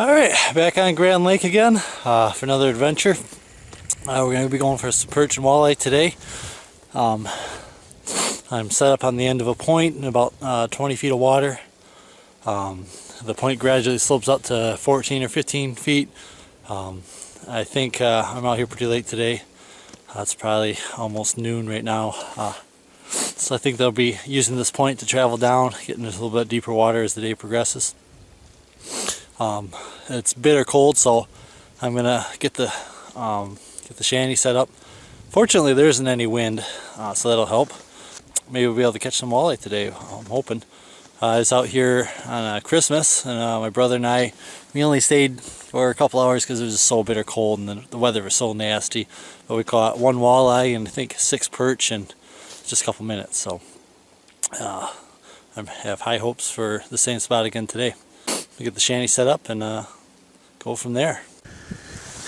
Alright, back on Grand Lake again for another adventure. We're going to be going for some perch and walleye today. I'm set up on the end of a point in about 20 feet of water. The point gradually slopes up to 14 or 15 feet. I think I'm out here pretty late today. It's probably almost noon right now. So I think they'll be using this point to travel down, getting into a little bit deeper water as the day progresses. It's bitter cold, so I'm gonna get the shanty set up. Fortunately, there isn't any wind, so that'll help. Maybe we'll be able to catch some walleye today. I'm hoping. I was out here on Christmas, and my brother and I, we only stayed for a couple hours because it was just so bitter cold and the weather was so nasty. But we caught one walleye and I think 6 perch in just a couple minutes. So I have high hopes for the same spot again today. We get the shanty set up and go from there.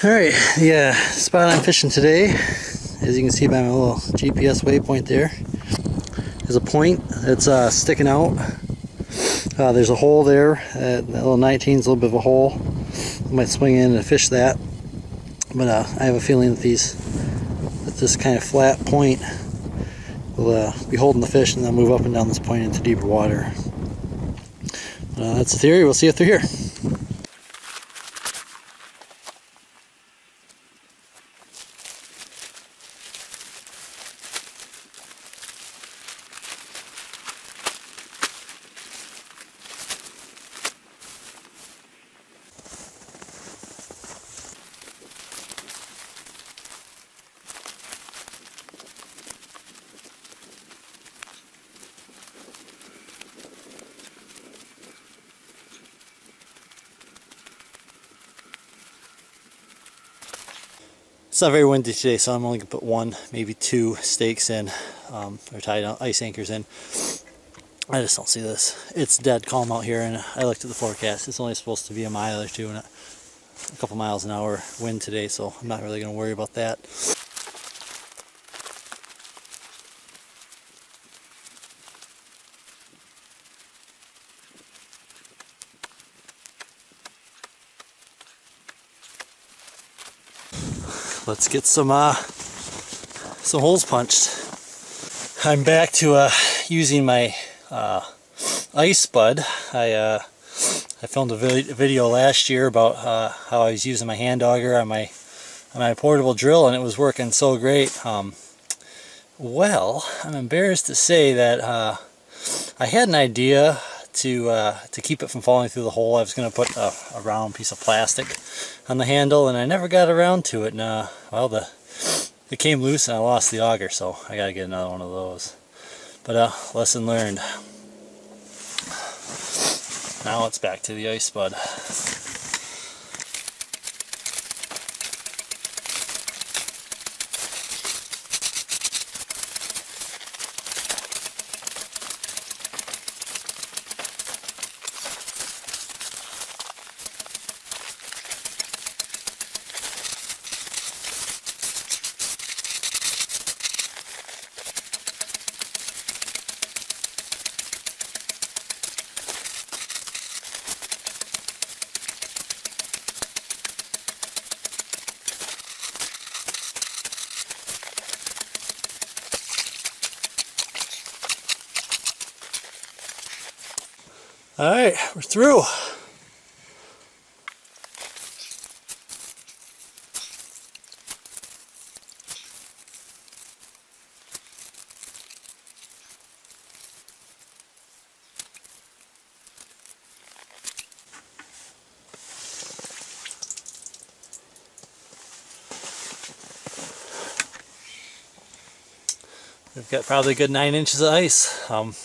Alright, yeah, spot I'm fishing today, as you can see by my little GPS waypoint there, is a point that's sticking out. There's a hole there, that little 19 is a little bit of a hole. I might swing in and fish that, but I have a feeling that this kind of flat point will be holding the fish and then move up and down this point into deeper water. That's the theory. We'll see if they're here. It's not very windy today, so I'm only going to put 1, maybe 2 stakes in, or tied ice anchors in. I just don't see this. It's dead calm out here, and I looked at the forecast. It's only supposed to be a mile or two and a couple miles an hour wind today, so I'm not really going to worry about that. Let's get some holes punched. I'm back to using my ice spud. I filmed a video last year about how I was using my hand auger on my portable drill, and it was working so great. Well, I'm embarrassed to say that I had an idea to keep it from falling through the hole. I was going to put a round piece of plastic on the handle, and I never got around to it. And well, it came loose and I lost the auger, so I got to get another one of those. But lesson learned. Now it's back to the ice spud. Alright, we're through. We've got probably a good 9 inches of ice.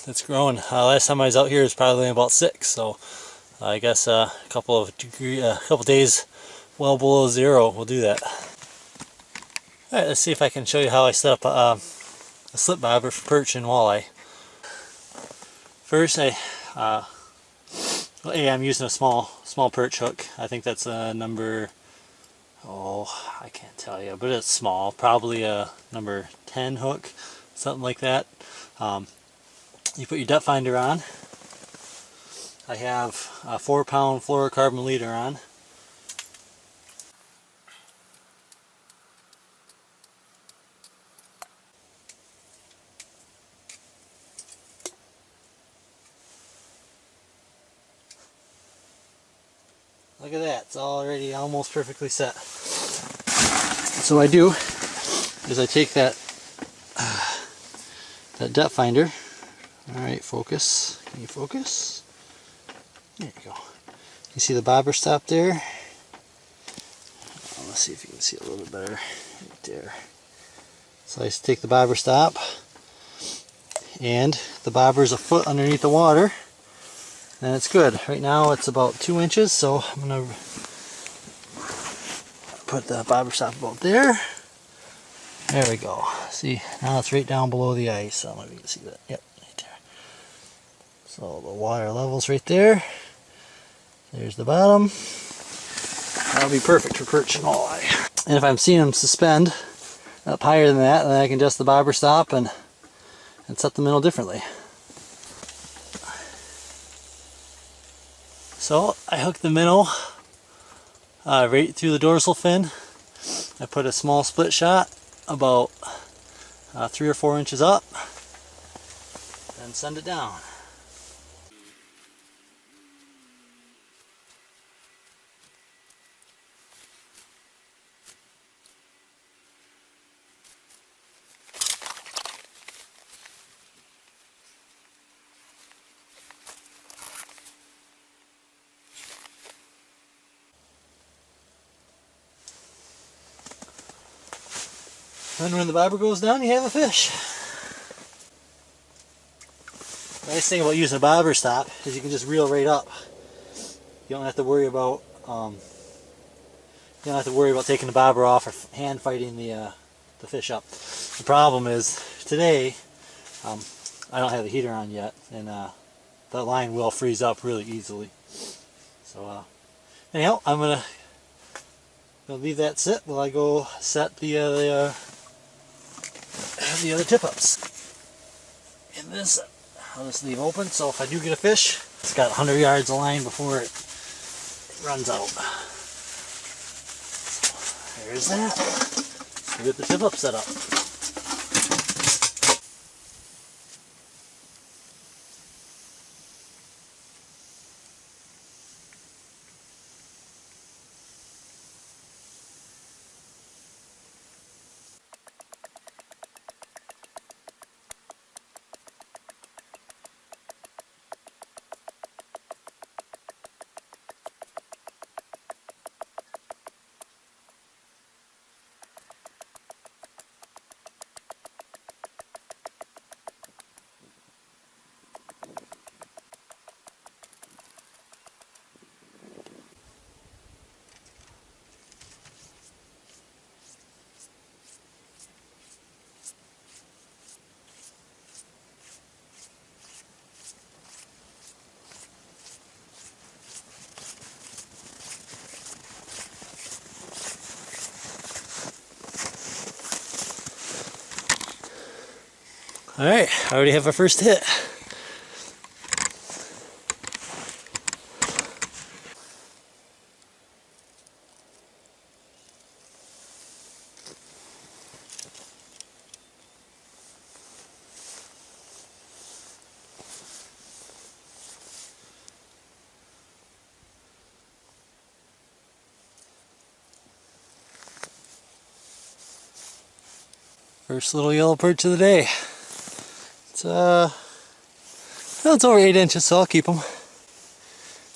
It's growing. Last time I was out here it was probably about 6, so I guess a couple days well below 0 will do that. Alright, let's see if I can show you how I set up a slip bobber for perch and walleye. First, I'm using a small perch hook. I think that's a number, I can't tell you, but it's small, probably a number 10 hook, something like that. You put your depth finder on. I have a 4-pound fluorocarbon leader on. Look at that, it's already almost perfectly set. So what I do is I take that depth finder. Alright, focus. Can you focus? There you go. You see the bobber stop there? Let's see if you can see a little bit better. Right there. So I just take the bobber stop, and the bobber is a foot underneath the water, and it's good. Right now it's about 2 inches, so I'm going to put the bobber stop about there. There we go. See, now it's right down below the ice. I don't know if you can see that. Yep, right there. So the water level's right there. There's the bottom. That'll be perfect for perch and walleye. And if I'm seeing them suspend up higher than that, then I can adjust the bobber stop and set the minnow differently. So I hooked the minnow right through the dorsal fin. I put a small split shot about 3 or 4 inches up, and send it down. Then when the bobber goes down, you have a fish. The nice thing about using a bobber stop is you can just reel right up. You don't have to worry about taking the bobber off or hand fighting the fish up. The problem is today I don't have the heater on yet, and that line will freeze up really easily. So anyhow, I'm gonna leave that sit while I go set the other tip-ups. And this I'll just leave open, so if I do get a fish, it's got 100 yards of line before it runs out. So there's that. We'll get the tip-up set up. Alright, I already have a first hit. First little yellow perch of the day. It's over 8 inches, so I'll keep him.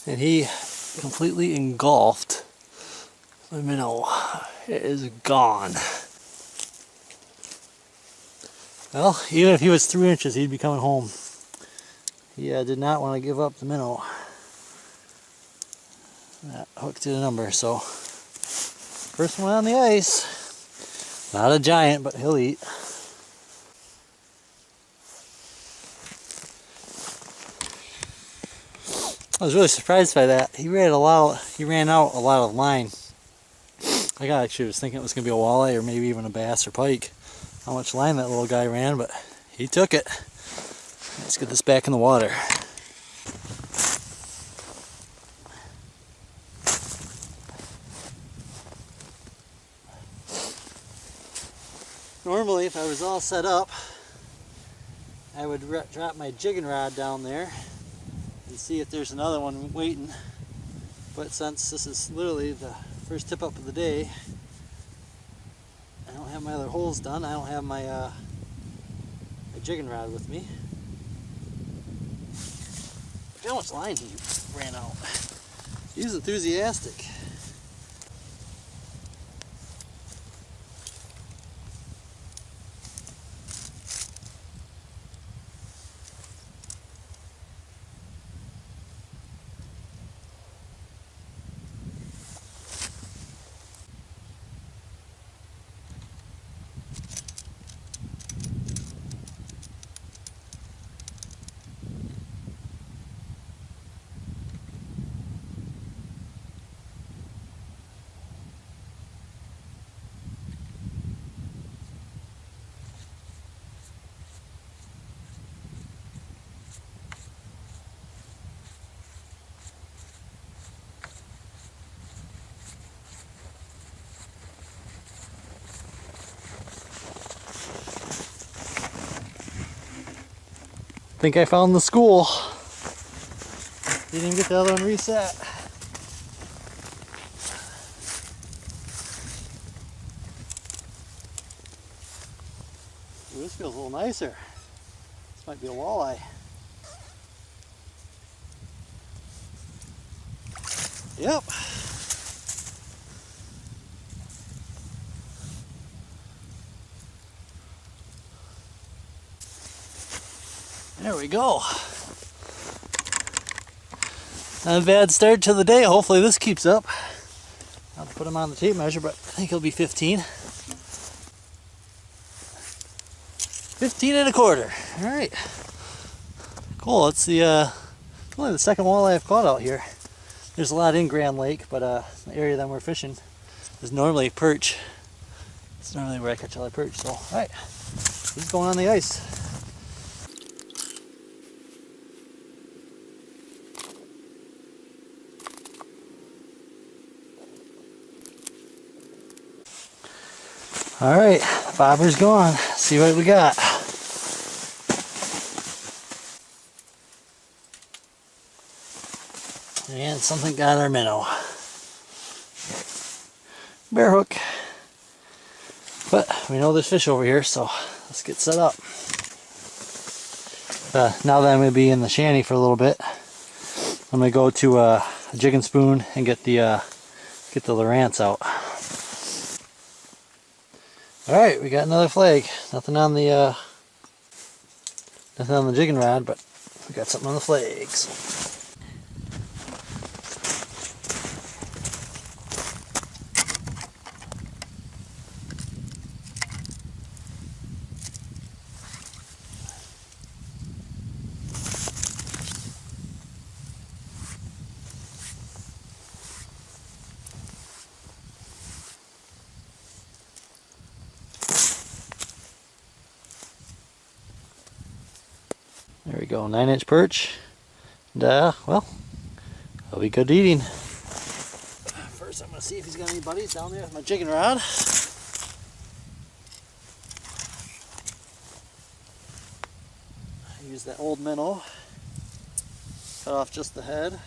And he completely engulfed my minnow. It is gone. Well, even if he was 3 inches, he'd be coming home. He did not want to give up the minnow. That hook to the number, so first one on the ice. Not a giant, but he'll eat. I was really surprised by that. He ran out a lot of line. I actually was thinking it was going to be a walleye or maybe even a bass or pike. How much line that little guy ran, but he took it. Let's get this back in the water. Normally, if I was all set up, I would drop my jigging rod down there and see if there's another one waiting. But since this is literally the first tip up of the day, I don't have my other holes done. I don't have my, my jigging rod with me. Look how much line he ran out. He's enthusiastic. Think I found the school. Didn't even get the other one reset. Ooh, this feels a little nicer. This might be a walleye. Yep. There we go. Not a bad start to the day. Hopefully this keeps up. I'll put him on the tape measure, but I think he'll be 15. 15 and a quarter. All right. Cool. It's the only the second walleye I've caught out here. There's a lot in Grand Lake, but the area that we're fishing is normally perch. It's normally where I catch all the perch. So, all right. He's going on the ice. All right, bobber's gone. See what we got. And something got our minnow. Bear hook. But we know there's fish over here, so let's get set up. Now that I'm going to be in the shanty for a little bit, I'm going to go to a jigging spoon and get the Lowrance out. Alright, we got another flag. Nothing on the jigging rod, but we got something on the flags. There we go, 9-inch perch. And well, it'll be good eating. First I'm going to see if he's got any buddies down there with my jigging rod. I use that old minnow. Cut off just the head.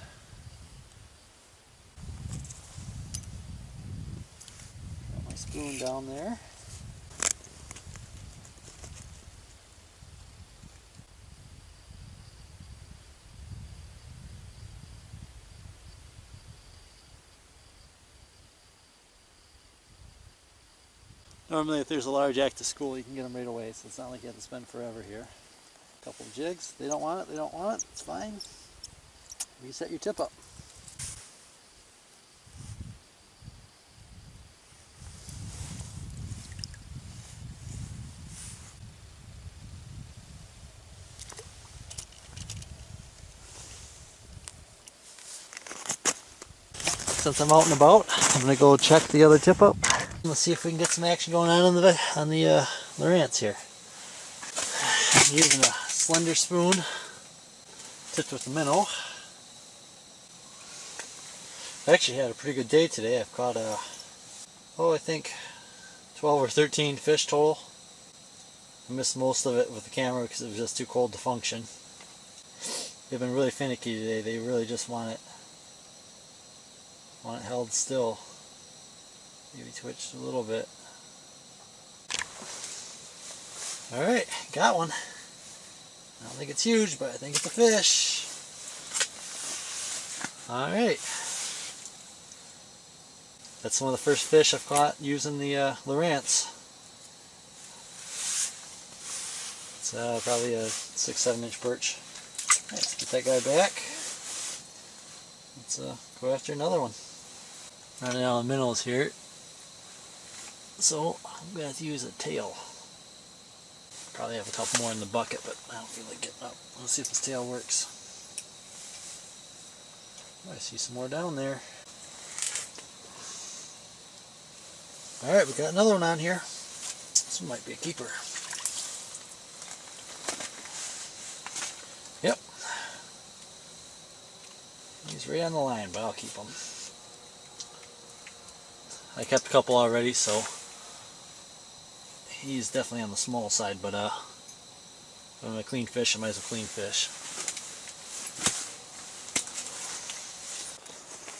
Got my spoon down there. Normally if there's a large active school you can get them right away, so it's not like you have to spend forever here. A couple of jigs, they don't want it, it's fine. Reset your tip up. Since I'm out and about, I'm going to go check the other tip up. Let's see if we can get some action going on the Lowrance here. I'm using a slender spoon, tipped with a minnow. I actually had a pretty good day today. I've caught I think 12 or 13 fish total. I missed most of it with the camera because it was just too cold to function. They've been really finicky today. They really just want it want it held still. Maybe twitched a little bit. Alright, got one. I don't think it's huge, but I think it's a fish. Alright. That's one of the first fish I've caught using the Lowrance. It's probably a 6-7 inch perch. Alright, let's get that guy back. Let's go after another one. Running out of minnows here. So I'm going to have to use a tail. Probably have a couple more in the bucket, but I don't feel like getting up. Let's see if this tail works. I see some more down there. Alright, we got another one on here. This one might be a keeper. Yep. He's right on the line, but I'll keep him. I kept a couple already, so he's definitely on the small side, but if I'm a clean fish, I might as well clean fish.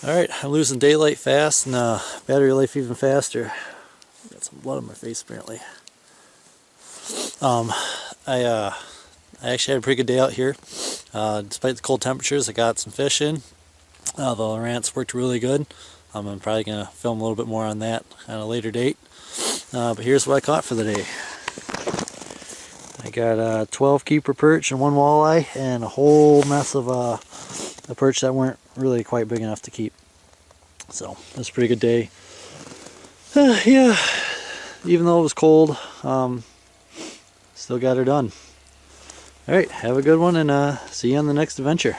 Alright, I'm losing daylight fast and battery life even faster. Got some blood on my face apparently. I actually had a pretty good day out here. Despite the cold temperatures, I got some fish in. The Lowrance worked really good. I'm probably going to film a little bit more on that at a later date. But here's what I caught for the day. I got 12 keeper perch and 1 walleye and a whole mess of the perch that weren't really quite big enough to keep. So it was a pretty good day. Yeah, even though it was cold, still got her done. Alright, have a good one and see you on the next adventure.